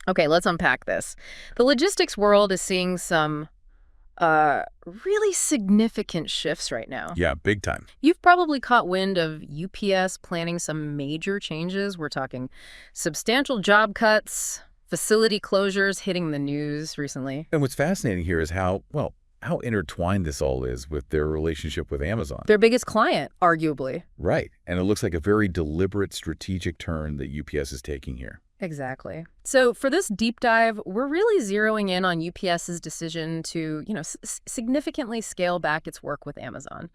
Okay, let's unpack this. The logistics world is seeing some really significant shifts right now. Yeah, big time. You've probably caught wind of UPS planning some major changes. We're talking substantial job cuts, facility closures hitting the news recently. And what's fascinating here is how intertwined this all is with their relationship with Amazon. Their biggest client, arguably. Right. And it looks like a very deliberate strategic turn that UPS is taking here. Exactly. So for this deep dive, we're really zeroing in on UPS's decision to, significantly scale back its work with Amazon.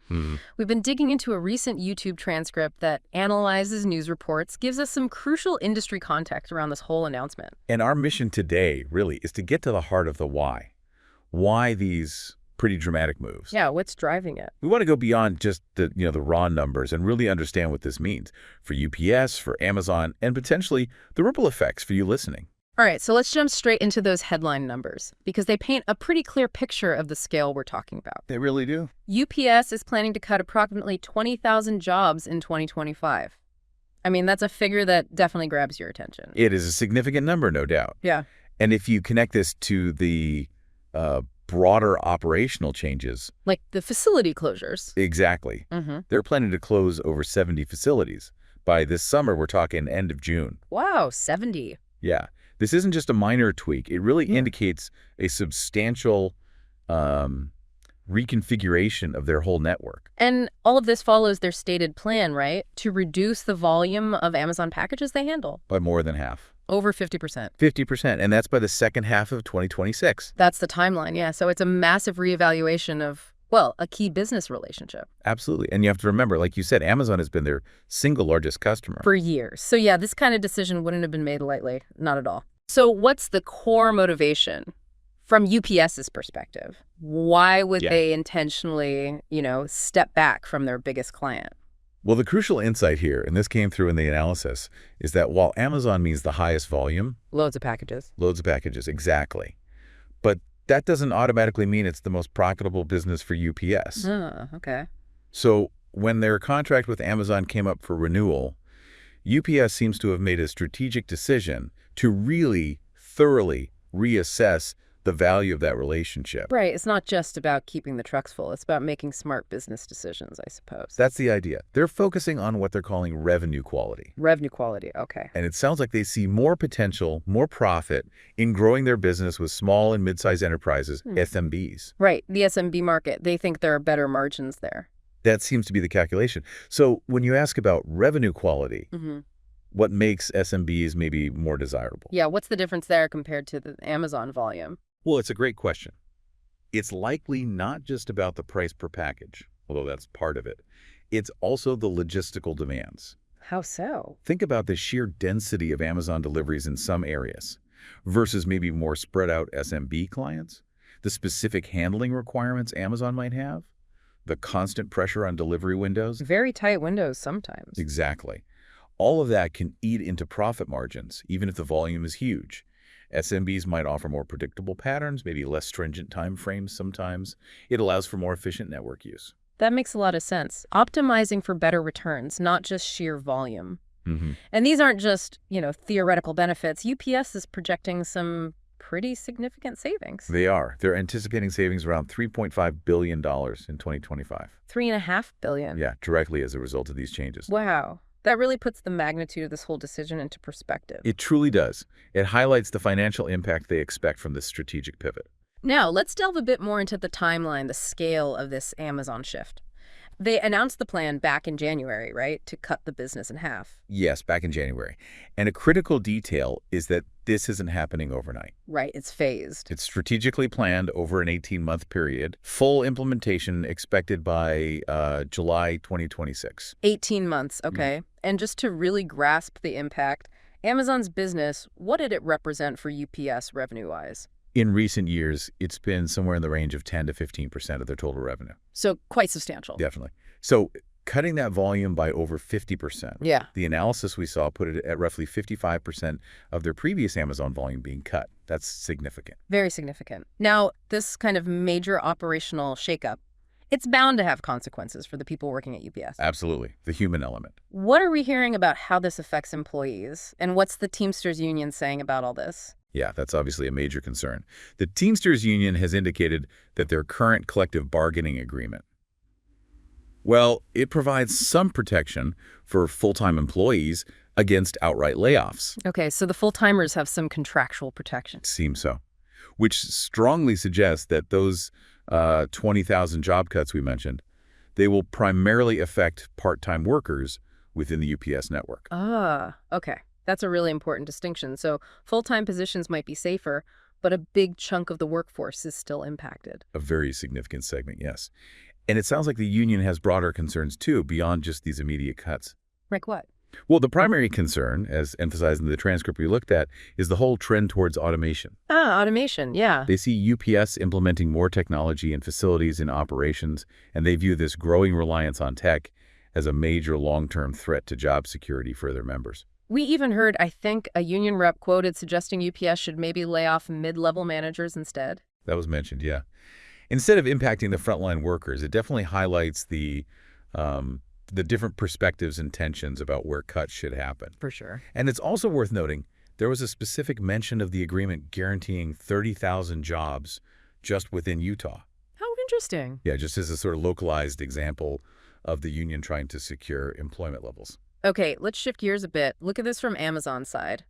We've been digging into a recent YouTube transcript that analyzes news reports, gives us some crucial industry context around this whole announcement. And our mission today really is to get to the heart of the why. Why these pretty dramatic moves? Yeah, what's driving it? We want to go beyond just the raw numbers and really understand what this means for UPS, for Amazon, and potentially the ripple effects for you listening. All right, so let's jump straight into those headline numbers because they paint a pretty clear picture of the scale we're talking about. They really do. UPS is planning to cut approximately 20,000 jobs in 2025. I mean, that's a figure that definitely grabs your attention. It is a significant number, no doubt. Yeah. And if you connect this to the broader operational changes. Like the facility closures. Exactly. They're planning to close over 70 facilities. By this summer, we're talking end of June. Wow, 70. Yeah. This isn't just a minor tweak. It really indicates a substantial reconfiguration of their whole network. And all of this follows their stated plan, right? To reduce the volume of Amazon packages they handle. By more than half. Over 50%. 50%, and that's by the second half of 2026. That's the timeline, yeah. So it's a massive reevaluation of, well, a key business relationship. Absolutely. And you have to remember, like you said, Amazon has been their single largest customer. For years. So yeah, this kind of decision wouldn't have been made lightly. Not at all. So what's the core motivation from UPS's perspective? Why would they intentionally, step back from their biggest client? Well, the crucial insight here, and this came through in the analysis, is that while Amazon means the highest volume... Loads of packages. Loads of packages, exactly. But that doesn't automatically mean it's the most profitable business for UPS. Oh, okay. So when their contract with Amazon came up for renewal, UPS seems to have made a strategic decision to really thoroughly reassess the value of that relationship. Right. It's not just about keeping the trucks full. It's about making smart business decisions, I suppose. That's the idea. They're focusing on what they're calling revenue quality. Revenue quality. Okay. And it sounds like they see more potential, more profit in growing their business with small and mid-sized enterprises, SMBs. Right. The SMB market. They think there are better margins there. That seems to be the calculation. So when you ask about revenue quality, what makes SMBs maybe more desirable? Yeah. What's the difference there compared to the Amazon volume? Well, it's a great question. It's likely not just about the price per package, although that's part of it. It's also the logistical demands. How so? Think about the sheer density of Amazon deliveries in some areas versus maybe more spread out SMB clients, the specific handling requirements Amazon might have, the constant pressure on delivery windows. Very tight windows sometimes. Exactly. All of that can eat into profit margins, even if the volume is huge. SMBs might offer more predictable patterns, maybe less stringent time frames sometimes. It allows for more efficient network use. That makes a lot of sense. Optimizing for better returns, not just sheer volume. And these aren't just, theoretical benefits. UPS is projecting some pretty significant savings. They are. They're anticipating savings around $3.5 billion in 2025. $3.5 billion. Yeah, directly as a result of these changes. Wow. That really puts the magnitude of this whole decision into perspective. It truly does. It highlights the financial impact they expect from this strategic pivot. Now, let's delve a bit more into the timeline, the scale of this Amazon shift. They announced the plan back in January, right, to cut the business in half. Yes, back in January. And a critical detail is that this isn't happening overnight. Right, it's phased. It's strategically planned over an 18-month period. Full implementation expected by July 2026. 18 months, okay. And just to really grasp the impact, Amazon's business, what did it represent for UPS revenue-wise? In recent years, it's been somewhere in the range of 10 to 15% of their total revenue. So quite substantial. Definitely. So cutting that volume by over 50%. Yeah. The analysis we saw put it at roughly 55% of their previous Amazon volume being cut. That's significant. Very significant. Now, this kind of major operational shakeup, it's bound to have consequences for the people working at UPS. Absolutely. The human element. What are we hearing about how this affects employees? And what's the Teamsters Union saying about all this? Yeah, that's obviously a major concern. The Teamsters Union has indicated that their current collective bargaining agreement, well, it provides some protection for full-time employees against outright layoffs. Okay, so the full-timers have some contractual protection. Seems so. Which strongly suggests that those 20,000 job cuts we mentioned, they will primarily affect part-time workers within the UPS network. Ah, okay. That's a really important distinction. So full-time positions might be safer, but a big chunk of the workforce is still impacted. A very significant segment, yes. And it sounds like the union has broader concerns, too, beyond just these immediate cuts. Like what? Well, the primary concern, as emphasized in the transcript we looked at, is the whole trend towards automation. Ah, automation, yeah. They see UPS implementing more technology in facilities and operations, and they view this growing reliance on tech as a major long-term threat to job security for their members. We even heard, I think, a union rep quoted suggesting UPS should maybe lay off mid-level managers instead. That was mentioned, yeah. Instead of impacting the frontline workers, it definitely highlights the different perspectives and tensions about where cuts should happen. For sure. And it's also worth noting, there was a specific mention of the agreement guaranteeing 30,000 jobs just within Utah. How interesting. Yeah, just as a sort of localized example of the union trying to secure employment levels. Okay, let's shift gears a bit. Look at this from Amazon's side.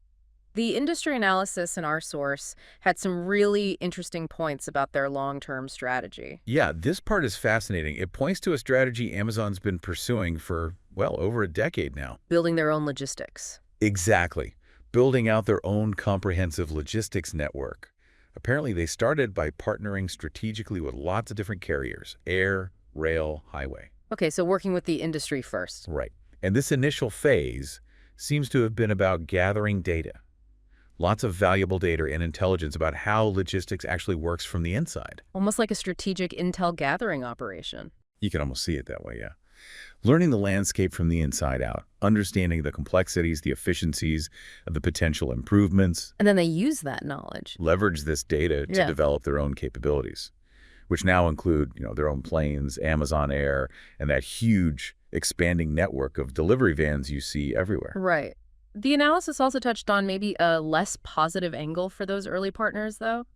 The industry analysis in our source had some really interesting points about their long-term strategy. Yeah, this part is fascinating. It points to a strategy Amazon's been pursuing for, well, over a decade now. Building their own logistics. Exactly. Building out their own comprehensive logistics network. Apparently, they started by partnering strategically with lots of different carriers: air, rail, highway. Okay, so working with the industry first. Right. And this initial phase seems to have been about gathering data. Lots of valuable data and intelligence about how logistics actually works from the inside. Almost like a strategic intel gathering operation. You can almost see it that way, yeah. Learning the landscape from the inside out, understanding the complexities, the efficiencies, the potential improvements. And then they use that knowledge. Leverage this data to develop their own capabilities, which now include, their own planes, Amazon Air, and that huge expanding network of delivery vans you see everywhere. Right. The analysis also touched on maybe a less positive angle for those early partners, though.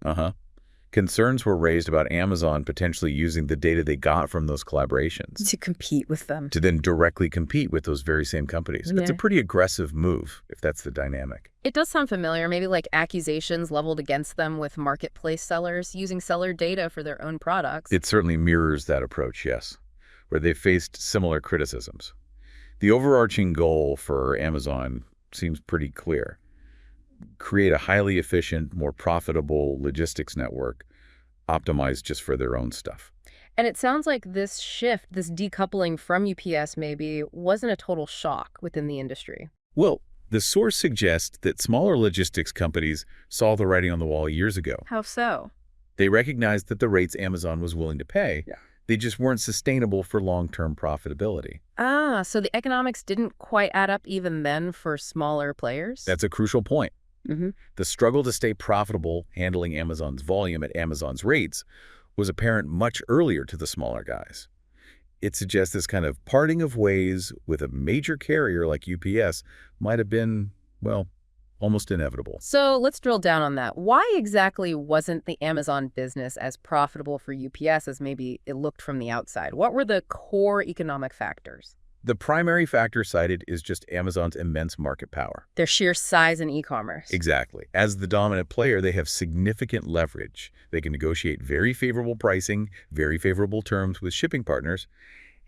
Concerns were raised about Amazon potentially using the data they got from those collaborations To compete with them. to then directly compete with those very same companies. That's a pretty aggressive move, if that's the dynamic. It does sound familiar, maybe like accusations leveled against them with marketplace sellers using seller data for their own products. It certainly mirrors that approach, yes, where they faced similar criticisms. The overarching goal for Amazon seems pretty clear. Create a highly efficient, more profitable logistics network optimized just for their own stuff. And it sounds like this shift, this decoupling from UPS maybe, wasn't a total shock within the industry. Well, the source suggests that smaller logistics companies saw the writing on the wall years ago. How so? They recognized that the rates Amazon was willing to pay, they just weren't sustainable for long-term profitability. Ah, so the economics didn't quite add up even then for smaller players? That's a crucial point. The struggle to stay profitable handling Amazon's volume at Amazon's rates was apparent much earlier to the smaller guys. It suggests this kind of parting of ways with a major carrier like UPS might have been, well, almost inevitable. So let's drill down on that. Why exactly wasn't the Amazon business as profitable for UPS as maybe it looked from the outside? What were the core economic factors? The primary factor cited is just Amazon's immense market power. Their sheer size in e-commerce. Exactly. As the dominant player, they have significant leverage. They can negotiate very favorable pricing, very favorable terms with shipping partners,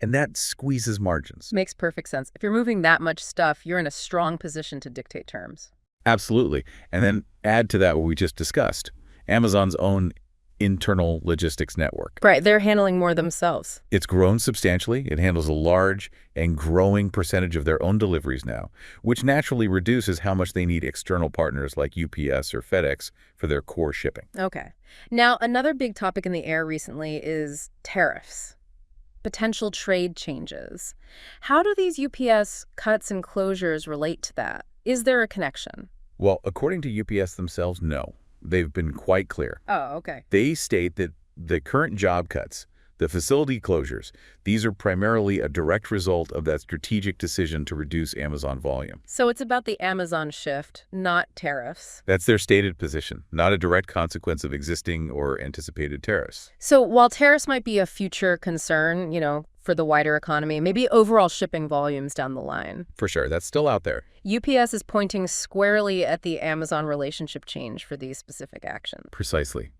and that squeezes margins. Makes perfect sense. If you're moving that much stuff, you're in a strong position to dictate terms. Absolutely. And then add to that what we just discussed, Amazon's own internal logistics network. Right, they're handling more themselves. It's grown substantially. It handles a large and growing percentage of their own deliveries now, which naturally reduces how much they need external partners like UPS or FedEx for their core shipping. Okay. Now, another big topic in the air recently is tariffs. Potential trade changes. How do these UPS cuts and closures relate to that? Is there a connection? Well, according to UPS themselves, no. They've been quite clear. Oh, okay. They state that the current job cuts, The facility closures, these are primarily a direct result of that strategic decision to reduce Amazon volume. So it's about the Amazon shift, not tariffs. That's their stated position, not a direct consequence of existing or anticipated tariffs. So while tariffs might be a future concern, for the wider economy, maybe overall shipping volumes down the line. For sure, that's still out there. UPS is pointing squarely at the Amazon relationship change for these specific actions. Precisely.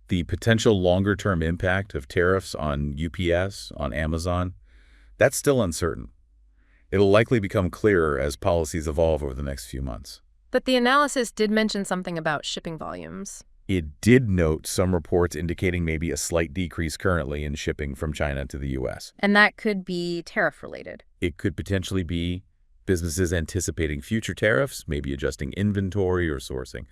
The potential longer-term impact of tariffs on UPS, on Amazon, that's still uncertain. It'll likely become clearer as policies evolve over the next few months. But the analysis did mention something about shipping volumes. It did note some reports indicating maybe a slight decrease currently in shipping from China to the U.S. And that could be tariff-related. It could potentially be businesses anticipating future tariffs, maybe adjusting inventory or sourcing.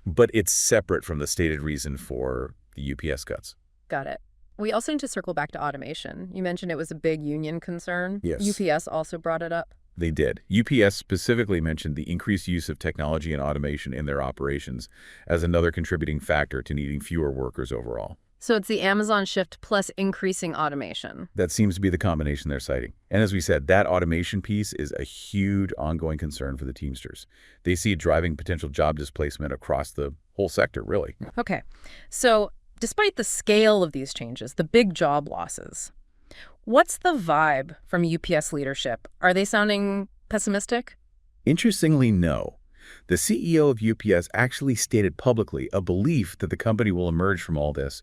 But it's separate from the stated reason for the UPS cuts. Got it. We also need to circle back to automation. You mentioned it was a big union concern. Yes. UPS also brought it up. They did. UPS specifically mentioned the increased use of technology and automation in their operations as another contributing factor to needing fewer workers overall. So it's the Amazon shift plus increasing automation. That seems to be the combination they're citing. And as we said, that automation piece is a huge ongoing concern for the Teamsters. They see it driving potential job displacement across the whole sector, really. Okay. So despite the scale of these changes, the big job losses, what's the vibe from UPS leadership? Are they sounding pessimistic? Interestingly, no. The CEO of UPS actually stated publicly a belief that the company will emerge from all this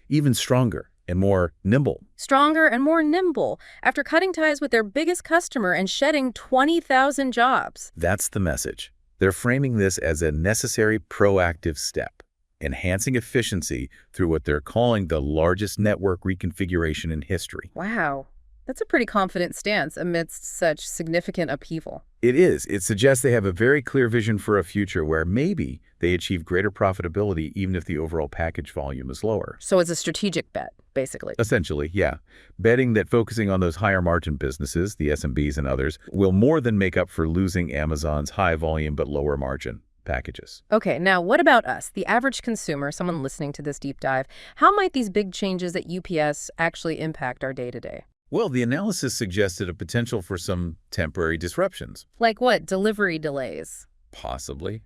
even stronger and more nimble. Stronger and more nimble after cutting ties with their biggest customer and shedding 20,000 jobs. That's the message. They're framing this as a necessary proactive step, enhancing efficiency through what they're calling the largest network reconfiguration in history. Wow. That's a pretty confident stance amidst such significant upheaval. It is. It suggests they have a very clear vision for a future where maybe they achieve greater profitability even if the overall package volume is lower. So it's a strategic bet, basically. Essentially, yeah. Betting that focusing on those higher margin businesses, the SMBs and others, will more than make up for losing Amazon's high volume but lower margin packages. Okay, now what about us, the average consumer, someone listening to this deep dive? How might these big changes at UPS actually impact our day-to-day? Well, the analysis suggested a potential for some temporary disruptions. Like what? Delivery delays? Possibly.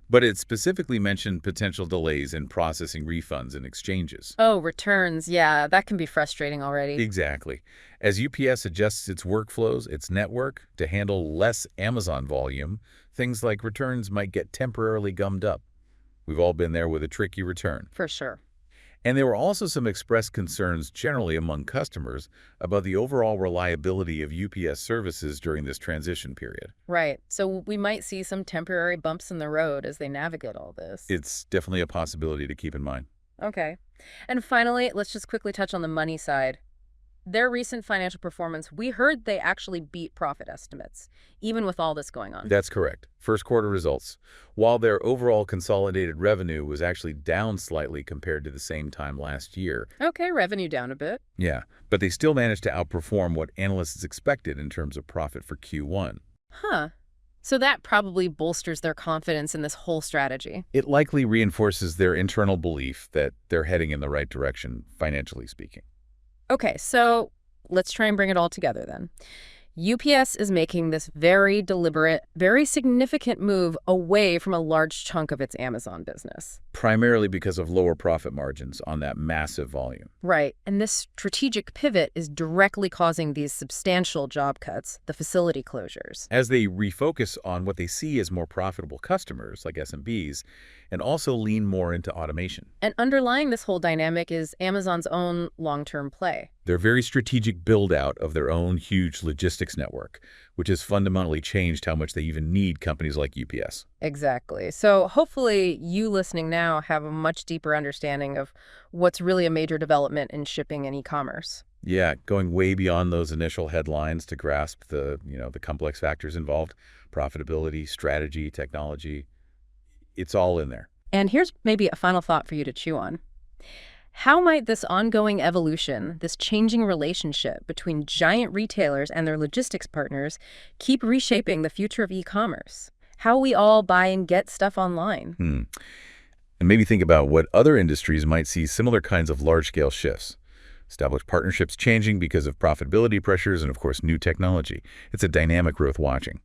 But it specifically mentioned potential delays in processing refunds and exchanges. Oh, returns. Yeah, that can be frustrating already. Exactly. As UPS adjusts its workflows, its network, to handle less Amazon volume, things like returns might get temporarily gummed up. We've all been there with a tricky return. For sure. And there were also some expressed concerns generally among customers about the overall reliability of UPS services during this transition period. Right. So we might see some temporary bumps in the road as they navigate all this. It's definitely a possibility to keep in mind. Okay. And finally, let's just quickly touch on the money side. Their recent financial performance, we heard they actually beat profit estimates, even with all this going on. That's correct. First quarter results. While their overall consolidated revenue was actually down slightly compared to the same time last year. Okay, revenue down a bit. Yeah, but they still managed to outperform what analysts expected in terms of profit for Q1. Huh. So that probably bolsters their confidence in this whole strategy. It likely reinforces their internal belief that they're heading in the right direction, financially speaking. Okay, so let's try and bring it all together then. UPS is making this very deliberate, very significant move away from a large chunk of its Amazon business. Primarily because of lower profit margins on that massive volume. Right, and this strategic pivot is directly causing these substantial job cuts, the facility closures. As they refocus on what they see as more profitable customers, like SMBs, and also lean more into automation. And underlying this whole dynamic is Amazon's own long-term play. Their very strategic build-out of their own huge logistics network, which has fundamentally changed how much they even need companies like UPS. Exactly. So hopefully you listening now have a much deeper understanding of what's really a major development in shipping and e-commerce. Yeah, going way beyond those initial headlines to grasp the complex factors involved, profitability, strategy, technology. It's all in there. And here's maybe a final thought for you to chew on. How might this ongoing evolution, this changing relationship between giant retailers and their logistics partners keep reshaping the future of e-commerce? How we all buy and get stuff online? And maybe think about what other industries might see similar kinds of large-scale shifts. Established partnerships changing because of profitability pressures and, of course, new technology. It's a dynamic worth watching.